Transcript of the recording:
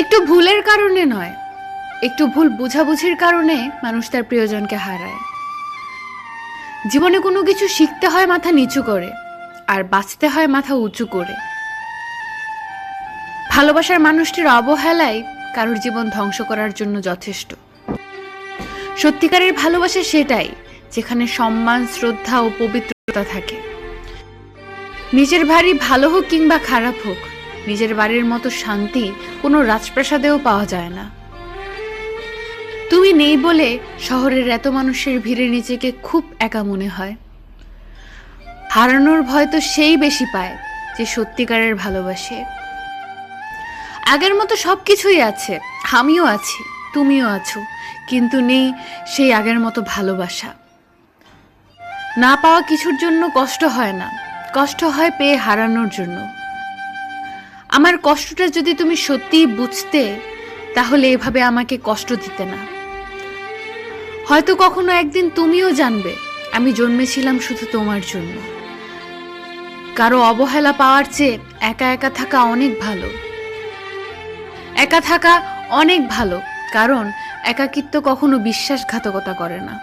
একটু ভুলের কারণে নয়, একটু ভুল বোঝাবুঝির কারণে মানুষ তার প্রিয়জনকে হারায়। জীবনে কোনো কিছু শিখতে হয় মাথা নিচু করে, আর বাঁচতে হয় মাথা উঁচু করে। ভালোবাসার মানুষটির অবহেলাই কারোর জীবন ধ্বংস করার জন্য যথেষ্ট। সত্যিকারের ভালোবাসা সেটাই, যেখানে সম্মান, শ্রদ্ধা ও পবিত্রতা থাকে। নিজের বাড়ি ভালো হোক কিংবা খারাপ হোক, নিজের বাড়ির মতো শান্তি কোনো রাজপ্রাসাদেও পাওয়া যায় না। তুমি নেই বলে শহরের এত মানুষের ভিড়ে নিজেকে খুব একা মনে হয়। হারানোর ভয় তো সেই বেশি পায় যে সত্যিকারের ভালোবাসে। আগের মতো সবকিছুই আছে, আমিও আছি, তুমিও আছো, কিন্তু নেই সেই আগের মতো ভালোবাসা। না পাওয়া কিছুর জন্য কষ্ট হয় না, কষ্ট হয় পেয়ে হারানোর জন্য। আমার কষ্টটা যদি তুমি সত্যিই বুঝতে, তাহলে এভাবে আমাকে কষ্ট দিতে না। হয়তো কখনো একদিন তুমিও জানবে আমি জন্মেছিলাম শুধু তোমার জন্য। কারো অবহেলা পাওয়ার চেয়ে একা একা থাকা অনেক ভালো। একা থাকা অনেক ভালো, কারণ একাকিত্ব কখনো বিশ্বাসঘাতকতা করে না।